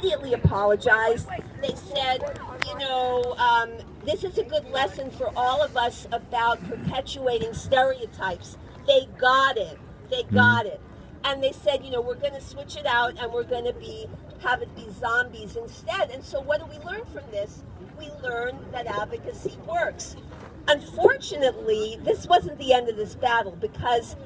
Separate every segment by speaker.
Speaker 1: immediately apologized. They said, you know, this is a good lesson for all of us about perpetuating stereotypes. They got it. They got it. And they said, you know, we're going to switch it out and we're going to have it be zombies instead. And so what do we learn from this? We learn that advocacy works. Unfortunately, this wasn't the end of this battle, because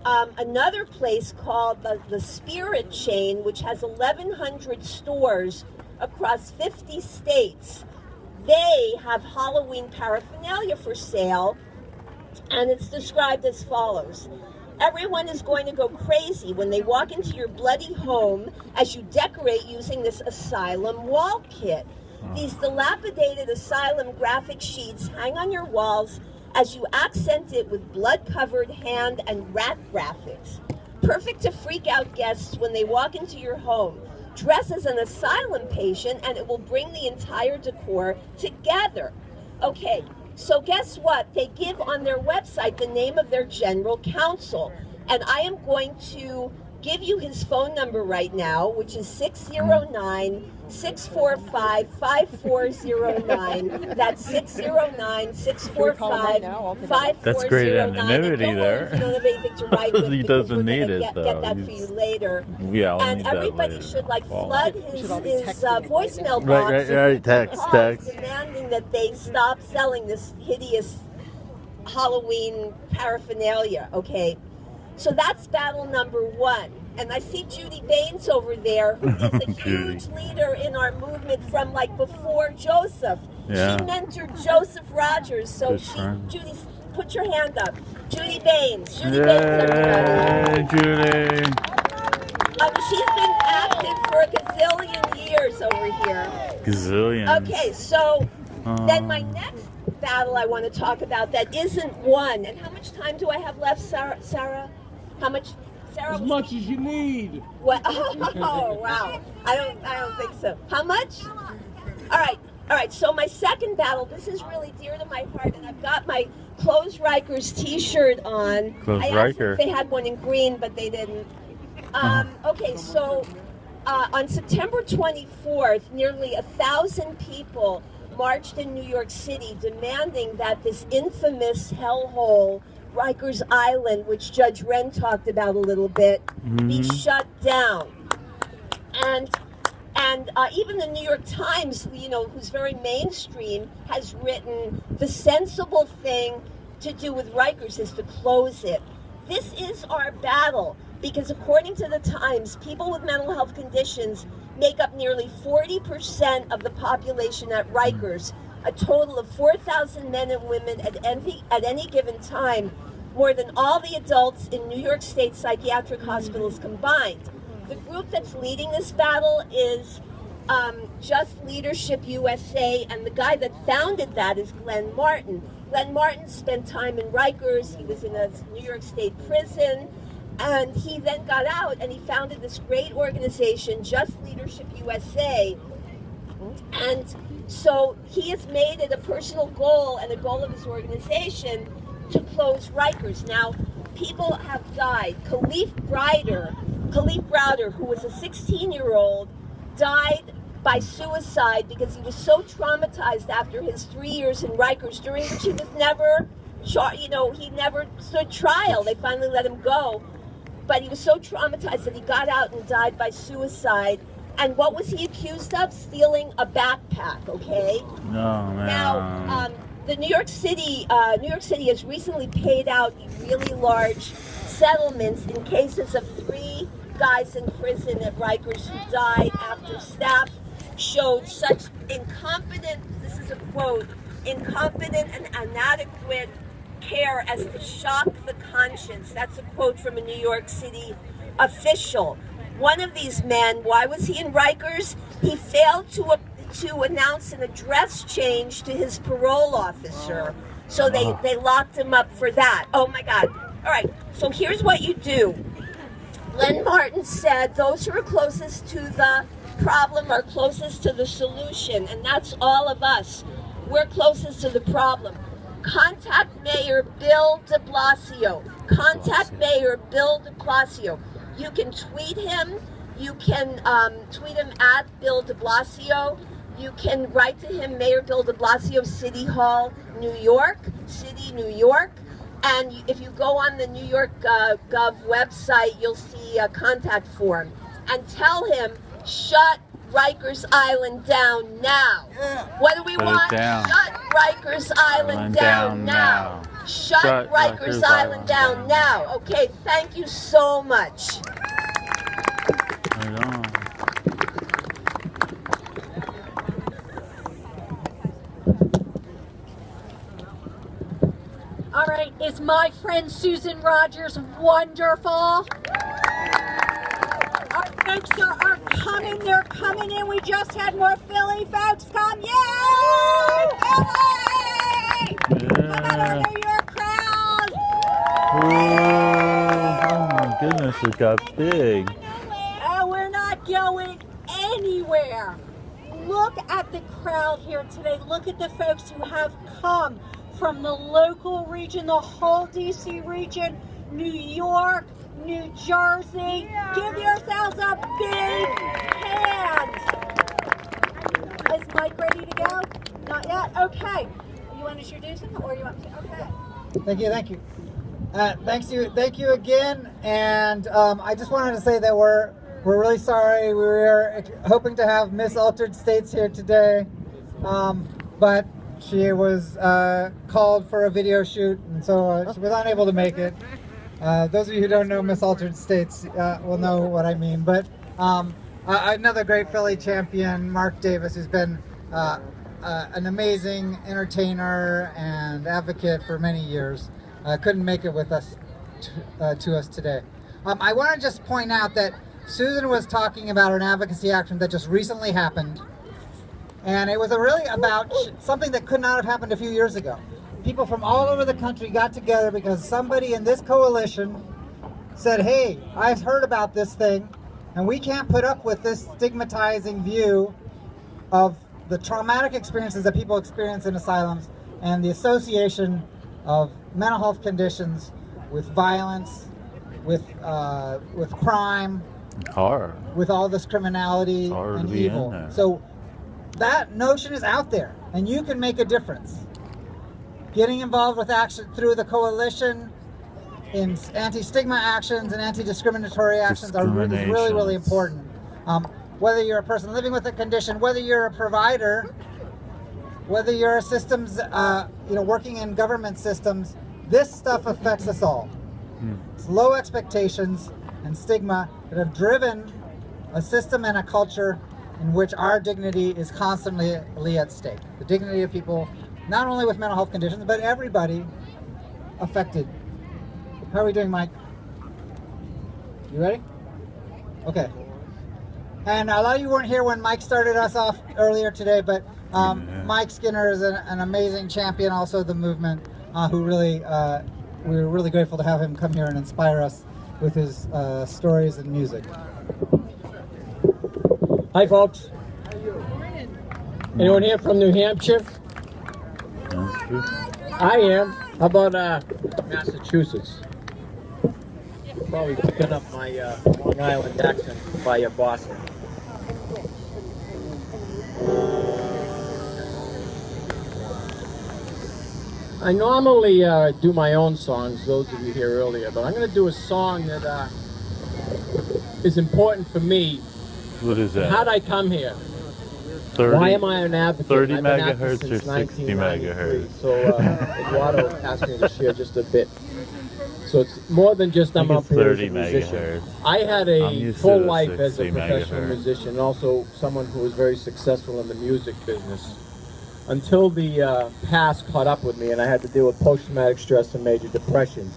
Speaker 1: another place called the Spirit Chain, which has 1,100 stores across 50 states, they have Halloween paraphernalia for sale, and it's described as follows. Everyone is going to go crazy when they walk into your bloody home as you decorate using this asylum wall kit. These dilapidated asylum graphic sheets hang on your walls as you accent it with blood-covered hand and rat graphics. Perfect to freak out guests when they walk into your home. Dress as an asylum patient and it will bring the entire decor together. Okay, so guess what? They give on their website the name of their general counsel. And I am going to give you his phone number right now, which is 609-645-5409. That's 609-645-5409.
Speaker 2: That's great anonymity there.
Speaker 1: You don't have anything to write with.
Speaker 2: He doesn't need it, though.
Speaker 1: Get that for you later.
Speaker 2: Yeah, I'll
Speaker 1: and
Speaker 2: need that
Speaker 1: everybody
Speaker 2: later.
Speaker 1: should flood his voicemail box.
Speaker 2: Right. Text.
Speaker 1: Demanding that they stop selling this hideous Halloween paraphernalia. Okay. So that's battle number one. And I see Judy Baines over there, who is a huge leader in our movement from before Joseph.
Speaker 2: Yeah.
Speaker 1: She mentored Joseph Rogers. So Judy, put your hand up. Judy Baines. Judy Baines, everybody.
Speaker 2: Judy.
Speaker 1: She's been active for a gazillion years over here.
Speaker 2: Gazillions.
Speaker 1: Okay, so then my next battle I want to talk about that isn't won. And how much time do I have left, Sarah? How much? Sarah,
Speaker 3: as much as you need.
Speaker 1: What? Oh, wow. I don't think so. How much? All right. So my second battle, this is really dear to my heart, and I've got my Close Rikers t-shirt on. I asked if they had one in green, but they didn't. Okay, so on September 24th, nearly 1,000 people marched in New York City demanding that this infamous hellhole, Rikers Island, which Judge Wren talked about a little bit, be shut down. And even the New York Times, who's very mainstream, has written the sensible thing to do with Rikers is to close it. This is our battle, because according to the Times, people with mental health conditions make up nearly 40% of the population at Rikers, a total of 4,000 men and women at any given time, more than all the adults in New York State psychiatric hospitals combined. The group that's leading this battle is Just Leadership USA, and the guy that founded that is Glenn Martin. Glenn Martin spent time in Rikers. He was in a New York State prison, and he then got out and he founded this great organization, Just Leadership USA. And so he has made it a personal goal and a goal of his organization to close Rikers. Now, people have died. Khalif Browder, who was a 16-year-old, died by suicide because he was so traumatized after his 3 years in Rikers, during which he was never, he never stood trial. They finally let him go. But he was so traumatized that he got out and died by suicide. And what was he accused of? Stealing a backpack, okay?
Speaker 2: No, man.
Speaker 1: Now, the New York City has recently paid out really large settlements in cases of 3 guys in prison at Rikers who died after staff showed such incompetent, this is a quote, incompetent and inadequate care as to shock the conscience. That's a quote from a New York City official. One of these men, why was he in Rikers? He failed to announce an address change to his parole officer. So they locked him up for that. Oh my God. All right, so here's what you do. Glenn Martin said those who are closest to the problem are closest to the solution, and that's all of us. We're closest to the problem. Contact Mayor Bill de Blasio. Contact Mayor Bill de Blasio. You can tweet him You can tweet him at Bill de Blasio. You can write to him, Mayor Bill de Blasio, City Hall, New York, City, New York. And if you go on the New York Gov website, you'll see a contact form. And tell him, shut Rikers Island down now. Yeah. What do we want? Shut Rikers Island down now. Shut Rikers Island down now. Okay, thank you so much.
Speaker 2: Right on.
Speaker 3: All right, is my friend Susan Rogers wonderful? Our folks are coming, they're coming in. We just had more Philly folks come. Yay! Philly! Come on over, your crowd!
Speaker 2: Oh my goodness, it got big.
Speaker 3: Oh, we're not going anywhere. Look at the crowd here today. Look at the folks who have come from the local region, the whole DC region, New York, New Jersey. Give yourselves a big hand. Is Mike ready to go? Not yet? Okay. You want to introduce him or you want to? Okay.
Speaker 4: Thank you. Thank you again. And I just wanted to say that we're really sorry. We were hoping to have Miss Altered States here today, but she was called for a video shoot, and so she was unable to make it. Those of you who don't know Miss Altered States will know what I mean. But another great Philly champion, Mark Davis, who's been an amazing entertainer and advocate for many years, couldn't make it with us to us today. I want to just point out that Susan was talking about an advocacy action that just recently happened. And it was really about something that could not have happened a few years ago. People from all over the country got together because somebody in this coalition said, hey, I've heard about this thing, and we can't put up with this stigmatizing view of the traumatic experiences that people experience in asylums and the association of mental health conditions with violence, with crime, with all this criminality and evil. So that notion is out there, and you can make a difference. Getting involved with action through the coalition in anti-stigma actions and anti-discriminatory actions is really, really important. Whether you're a person living with a condition, whether you're a provider, whether you're a systems, working in government systems, this stuff affects us all. It's low expectations and stigma that have driven a system and a culture in which our dignity is constantly at stake. The dignity of people, not only with mental health conditions, but everybody affected. How are we doing, Mike? You ready? Okay. And a lot of you weren't here when Mike started us off earlier today, but Mike Skinner is an amazing champion, also of the movement, who really, we were really grateful to have him come here and inspire us with his stories and music.
Speaker 5: Hi, folks. Anyone here from New Hampshire? I am. How about Massachusetts? Probably picking up my Long Island accent by Boston. I normally do my own songs, those of you here earlier, but I'm going to do a song that is important for me.
Speaker 2: What is that?
Speaker 5: How'd I come here?
Speaker 2: 30,
Speaker 5: why am I an advocate?
Speaker 2: 30
Speaker 5: I've been
Speaker 2: megahertz
Speaker 5: active
Speaker 2: or 60 megahertz?
Speaker 5: So Eduardo asked me to share just a bit. So it's more than just I'm up here as a musician. I had a full life as a professional musician, and also someone who was very successful in the music business. Until the past caught up with me and I had to deal with post-traumatic stress and major depression.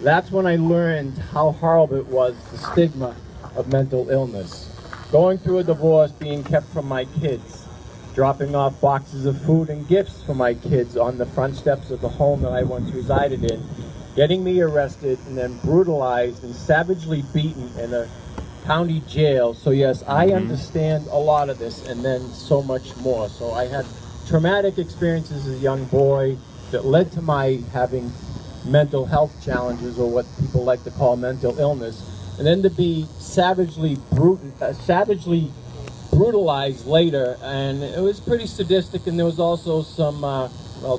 Speaker 5: That's when I learned how horrible it was, the stigma of mental illness. Going through a divorce, being kept from my kids, dropping off boxes of food and gifts for my kids on the front steps of the home that I once resided in, getting me arrested and then brutalized and savagely beaten in a county jail. So yes, I understand a lot of this and then so much more. So I had traumatic experiences as a young boy that led to my having mental health challenges, or what people like to call mental illness. and then to be savagely brutalized later, and it was pretty sadistic. And there was also some well,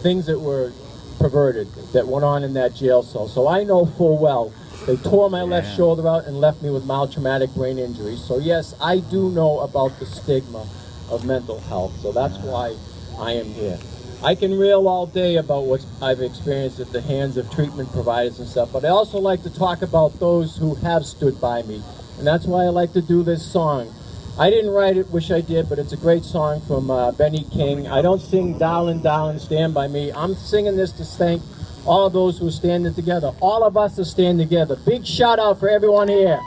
Speaker 5: things that were perverted that went on in that jail cell. So I know full well they tore my left shoulder out and left me with mild traumatic brain injury. So yes, I do know about the stigma of mental health. So that's why I am here. I can reel all day about what I've experienced at the hands of treatment providers and stuff, but I also like to talk about those who have stood by me. And that's why I like to do this song. I didn't write it, wish I did, but it's a great song from Benny King. I don't sing Darling, Darling, Stand By Me. I'm singing this to thank all of those who are standing together. All of us are standing together. Big shout out for everyone here.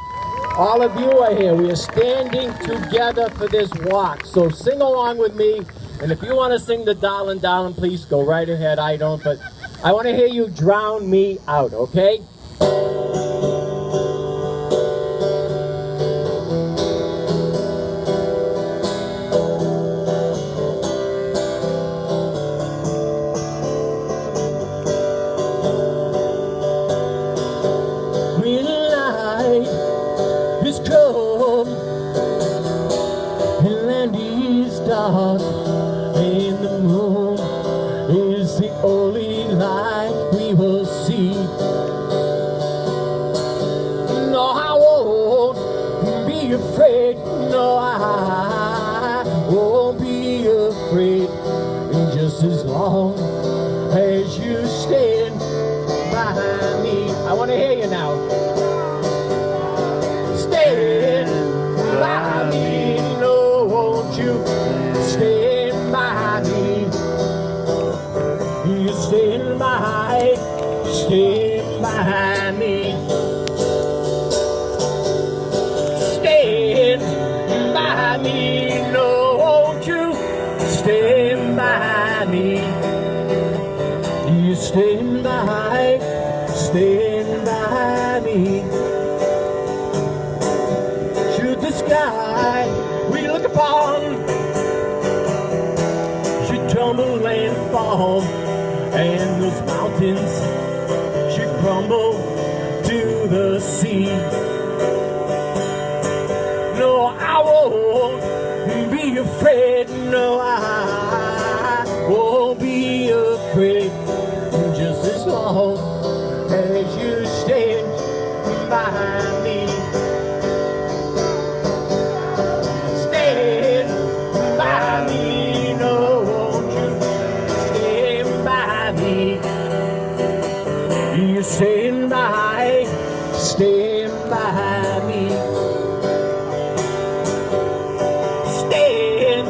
Speaker 5: All of you are here. We are standing together for this walk. So sing along with me. And if you want to sing the Darling, Darling, please go right ahead. I don't, but I want to hear you drown me out, okay?
Speaker 6: And the moon is the only light we will see. No, I won't be afraid. No, I won't be afraid. Just as long as you stand by me. I want to hear you now. Stand by me. No, won't you? Stand by me. You stand by me. Stand by me. No, won't you stand by me? You stand by me. Should the sky we look upon tumble and fall, and those mountains should crumble to the sea. No, I won't be afraid. No, I won't be afraid. Just as long as you stand by me. Stand by me. You stand by me. Stand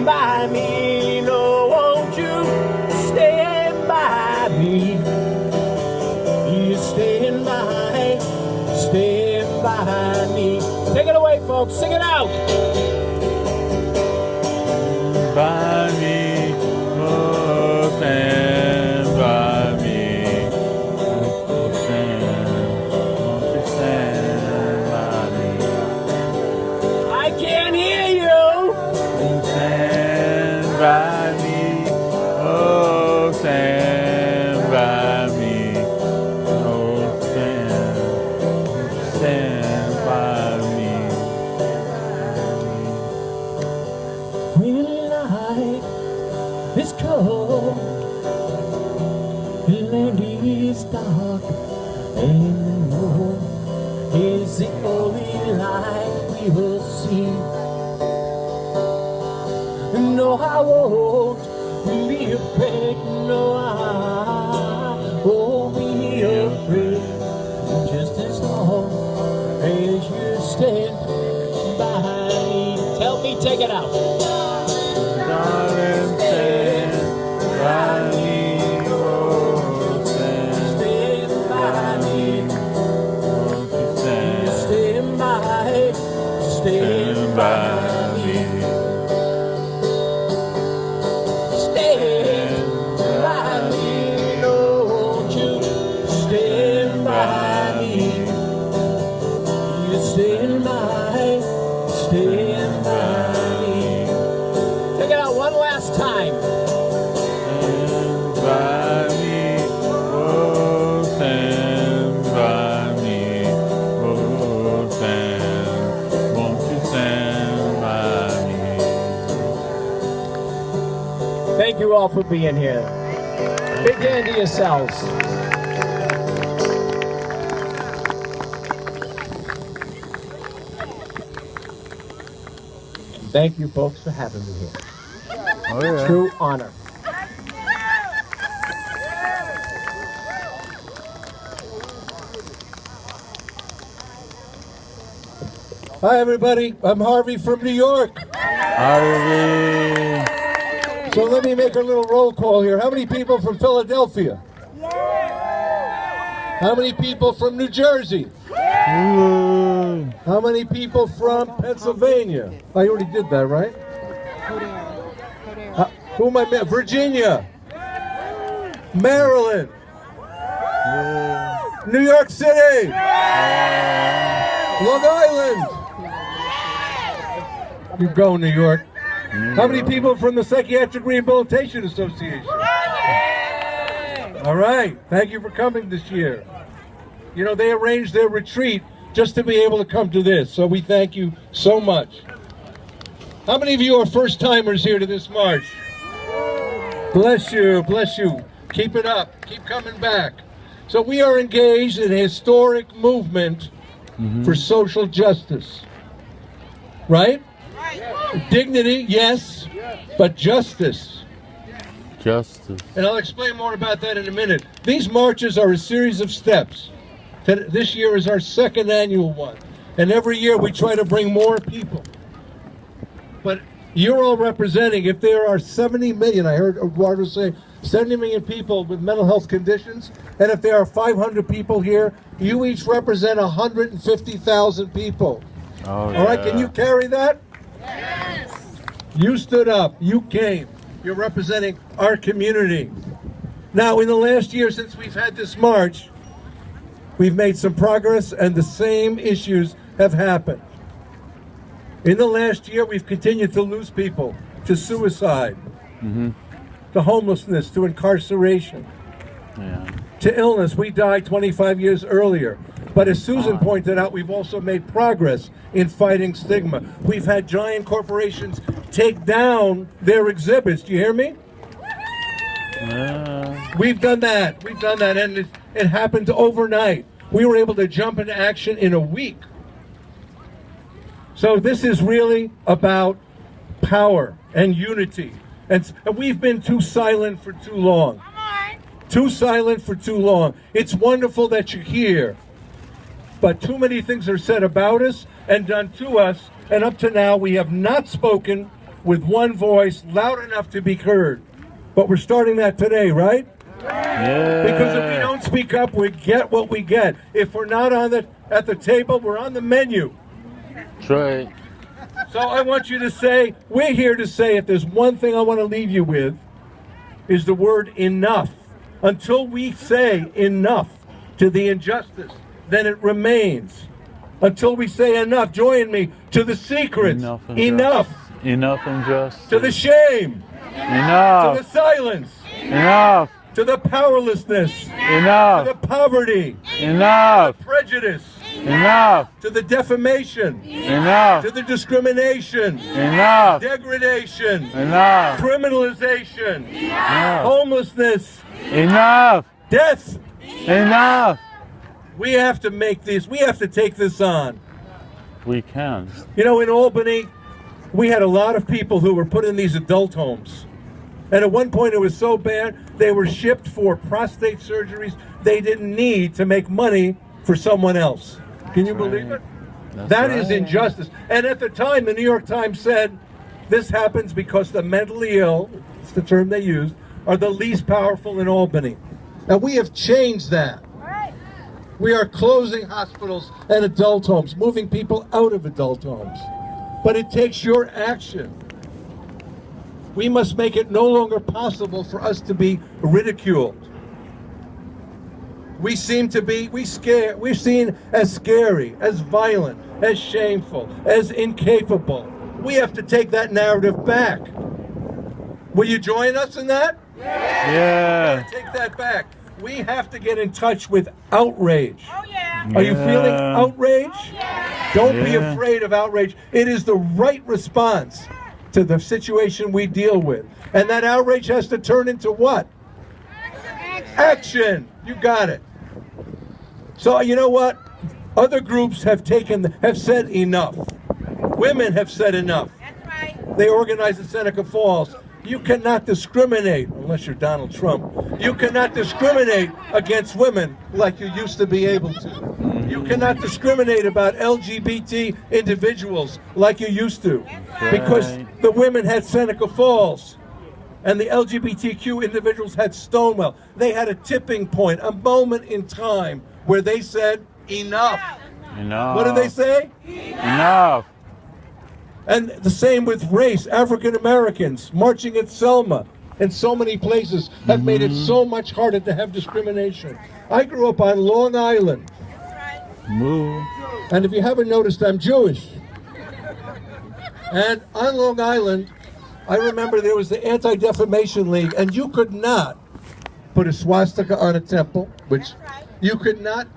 Speaker 6: by me. No, won't you stand by me? You stand by me. Take it away, folks. Sing it out.
Speaker 2: By me, oh, stand by me. By me, oh, stand by me, oh, stand by me.
Speaker 6: When night is cold, the land is dark, and the moon is the only light we will see. No, I won't be afraid. No, I won't be afraid. Just as long as you stand by me. Tell me, take it out.
Speaker 2: Darling, stand by me. Oh, stand by me. Won't you stand by me.
Speaker 6: Stand by me.
Speaker 5: thank you all for being here. Big hand to yourselves. Thank you, folks, for having me here.
Speaker 2: Oh, yeah.
Speaker 5: True honor.
Speaker 7: Hi, everybody. I'm Harvey from New York.
Speaker 2: Harvey.
Speaker 7: So let me make a little roll call here. How many people from Philadelphia? How many people from New Jersey? How many people from Pennsylvania? I already did that, right? Who am I missing? Virginia. Maryland. New York City. Long Island. You go, New York. How many people from the Psychiatric Rehabilitation Association? All right. Thank you for coming this year. You know, they arranged their retreat just to be able to come to this, so we thank you so much. How many of you are first-timers here to this march? Bless you, bless you. Keep it up. Keep coming back. So we are engaged in a historic movement for social justice. Right? Dignity, yes, but justice.
Speaker 2: Justice.
Speaker 7: And I'll explain more about that in a minute. These marches are a series of steps. This year is our second annual one. And every year we try to bring more people. But you're all representing, if there are 70 million, I heard Eduardo say, 70 million people with mental health conditions, and if there are 500 people here, you each represent 150,000 people.
Speaker 2: Oh,
Speaker 7: all right, can you carry that?
Speaker 1: Yes.
Speaker 7: You stood up, you came, you're representing our community. Now, in the last year since we've had this march, we've made some progress and the same issues have happened. In the last year, we've continued to lose people to suicide, to homelessness, to incarceration, to illness. We died 25 years earlier. But as Susan pointed out, we've also made progress in fighting stigma. We've had giant corporations take down their exhibits. Do you hear me? We've done that. We've done that, and it happened overnight. We were able to jump into action in a week. So this is really about power and unity. And we've been too silent for too long. Too silent for too long. It's wonderful that you're here. But too many things are said about us and done to us. And up to now, we have not spoken with one voice loud enough to be heard. But we're starting that today, right?
Speaker 2: Yeah.
Speaker 7: Because if we don't speak up, we get what we get. If we're not at the table, we're on the menu.
Speaker 2: That's right.
Speaker 7: So I want you to say, we're here to say, if there's one thing I want to leave you with, is the word enough. Until we say enough to the injustice, then it remains. Until we say enough, join me, to the secrets. Enough.
Speaker 2: Enough and just.
Speaker 7: To the shame.
Speaker 2: Enough.
Speaker 7: To the silence.
Speaker 2: Enough.
Speaker 7: To the powerlessness.
Speaker 2: Enough.
Speaker 7: To the poverty.
Speaker 2: Enough.
Speaker 7: To the prejudice.
Speaker 2: Enough.
Speaker 7: To the defamation.
Speaker 2: Enough.
Speaker 7: To the discrimination.
Speaker 2: Enough.
Speaker 7: Degradation.
Speaker 2: Enough.
Speaker 7: Criminalization.
Speaker 2: Enough.
Speaker 7: Homelessness.
Speaker 2: Enough.
Speaker 7: Death.
Speaker 2: Enough.
Speaker 7: We have to make this, we have to take this on.
Speaker 2: We can.
Speaker 7: You know, in Albany, we had a lot of people who were put in these adult homes. And at one point it was so bad, they were shipped for prostate surgeries they didn't need to make money for someone else. Can you believe it? That is injustice. And at the time, the New York Times said, this happens because the mentally ill, it's the term they used, are the least powerful in Albany. And we have changed that. We are closing hospitals and adult homes, moving people out of adult homes. But it takes your action. We must make it no longer possible for us to be ridiculed. We seem to be, we're seen as scary, as violent, as shameful, as incapable. We have to take that narrative back. Will you join us in that?
Speaker 2: Yeah.
Speaker 7: Take that back. We have to get in touch with outrage.
Speaker 1: Oh, yeah.
Speaker 7: Are you feeling outrage? Don't be afraid of outrage. It is the right response to the situation we deal with. And that outrage has to turn into what? Action! You got it. So you know what? Other groups have said enough. Women have said enough.
Speaker 8: That's right.
Speaker 7: They organize in Seneca Falls. You cannot discriminate, unless you're Donald Trump. You cannot discriminate against women like you used to be able to. You cannot discriminate about LGBT individuals like you used to. Because the women had Seneca Falls and the LGBTQ individuals had Stonewall. They had a tipping point, a moment in time where they said, enough.
Speaker 2: Enough.
Speaker 7: What did they say?
Speaker 2: Enough.
Speaker 7: And the same with race. African Americans marching at Selma and so many places have made it so much harder to have discrimination. I grew up on Long Island.
Speaker 2: Moo.
Speaker 7: And if you haven't noticed, I'm Jewish. And on Long Island, I remember there was the Anti-Defamation League, and you could not put a swastika on a temple, which you could not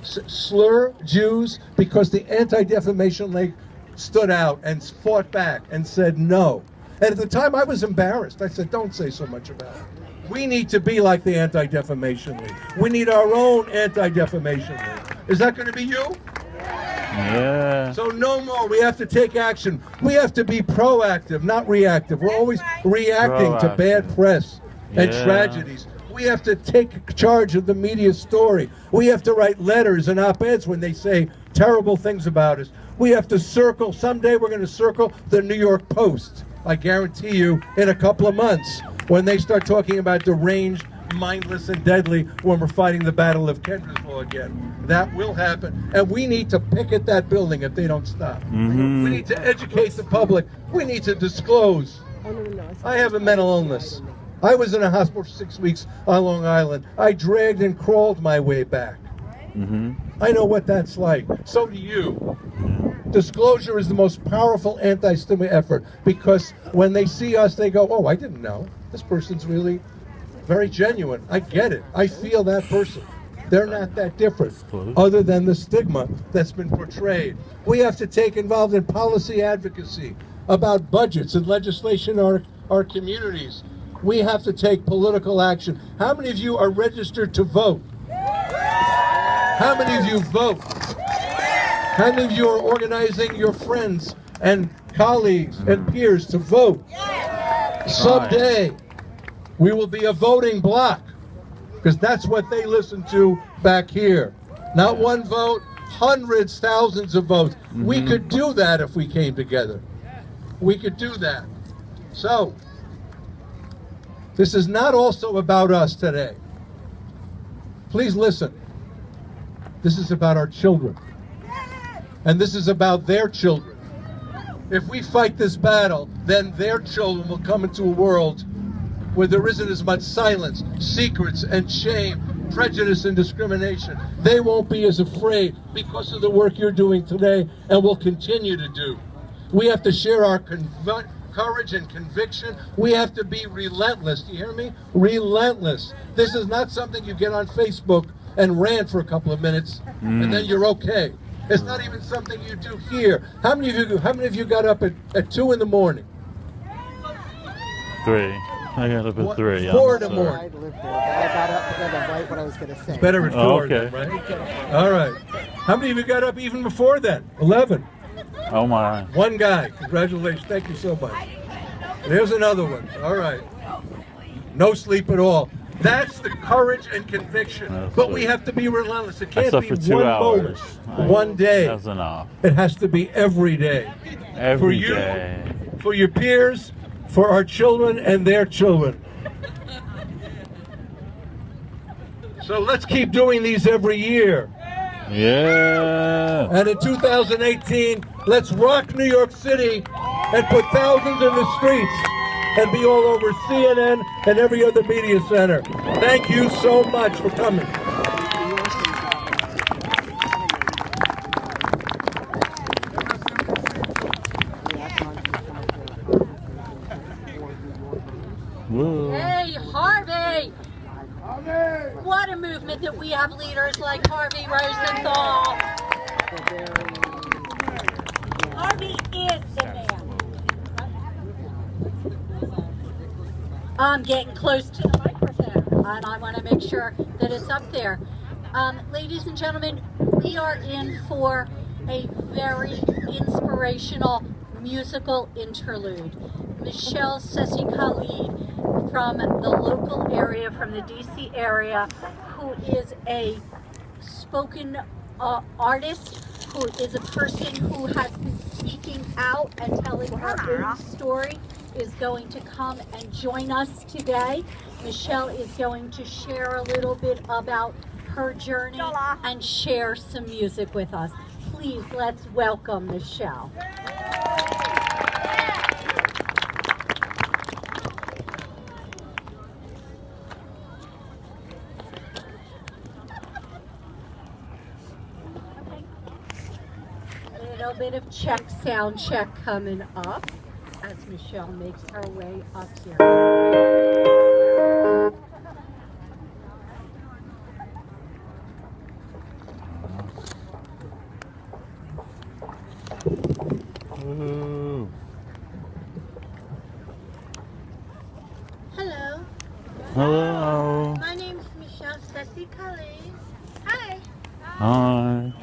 Speaker 7: slur Jews, because the Anti-Defamation League stood out and fought back and said no. And at the time I was embarrassed. I said, don't say so much about it. We need to be like the Anti-Defamation League. We need our own Anti-Defamation League. Is that going to be you?
Speaker 2: Yeah.
Speaker 7: So no more. We have to take action. We have to be proactive, not reactive. We're always reacting to bad press and tragedies. We have to take charge of the media story. We have to write letters and op-eds when they say terrible things about us. We have to circle. Someday we're going to circle the New York Post. I guarantee you, in a couple of months, when they start talking about deranged, mindless, and deadly, when we're fighting the Battle of Kendrisville again. That will happen. And we need to picket that building if they don't stop. We need to educate the public. We need to disclose. I have a mental illness. I was in a hospital for 6 weeks on Long Island. I dragged and crawled my way back. I know what that's like. So do you. Disclosure is the most powerful anti-stigma effort, because when they see us, they go, oh, I didn't know. This person's really very genuine. I get it. I feel that person. They're not that different, other than the stigma that's been portrayed. We have to take involved in policy advocacy about budgets and legislation in our communities. We have to take political action. How many of you are registered to vote? How many of you vote? How many of you are organizing your friends and colleagues and peers to vote? Someday, we will be a voting bloc, because that's what they listen to back here. Not one vote, hundreds, thousands of votes. We could do that if we came together. We could do that. So, this is not also about us today. Please listen. This is about our children. And this is about their children. If we fight this battle, then their children will come into a world where there isn't as much silence, secrets, and shame, prejudice, and discrimination. They won't be as afraid because of the work you're doing today and will continue to do. We have to share our courage and conviction. We have to be relentless. Do you hear me? Relentless. This is not something you get on Facebook and rant for a couple of minutes and then you're okay. It's not even something you do here. How many of you got up at 2 in the morning?
Speaker 2: 3. I got up at 3.
Speaker 7: 4 in the morning.
Speaker 9: I lived there, but I got up because I write what I was going to say.
Speaker 7: It's better at 4,
Speaker 2: okay.
Speaker 7: right? All right. How many of you got up even before then? 11.
Speaker 2: Oh my.
Speaker 7: One guy. Congratulations. Thank you so much. There's another one. All right. No sleep at all. That's the courage and conviction. But we have to be relentless. It can't be
Speaker 2: for 2
Speaker 7: one
Speaker 2: hours.
Speaker 7: moment, one day.
Speaker 2: That's enough.
Speaker 7: It has to be every day.
Speaker 2: Every
Speaker 7: for
Speaker 2: day.
Speaker 7: You, for your peers, for our children and their children. So let's keep doing these every year.
Speaker 2: Yeah.
Speaker 7: And in 2018, let's rock New York City and put thousands in the streets and be all over CNN and every other media center. Thank you so much for coming.
Speaker 2: Woo.
Speaker 3: Hey, Harvey! What a movement that we have leaders like Harvey Rosenthal. Harvey is the man. I'm getting close to the microphone, and I want to make sure that it's up there. Ladies and gentlemen, we are in for a very inspirational musical interlude. Michelle Sessi Khalid from the local area, from the DC area, who is a spoken artist, who is a person who has been speaking out and telling her own story, is going to come and join us today. Michelle is going to share a little bit about her journey and share some music with us. Please, let's welcome Michelle. A little bit of sound check coming up as Michelle makes her way up here.
Speaker 2: Woo.
Speaker 8: Hello.
Speaker 2: Hello.
Speaker 8: My name's Michelle Sessi Khalid. Hi.
Speaker 2: Hi.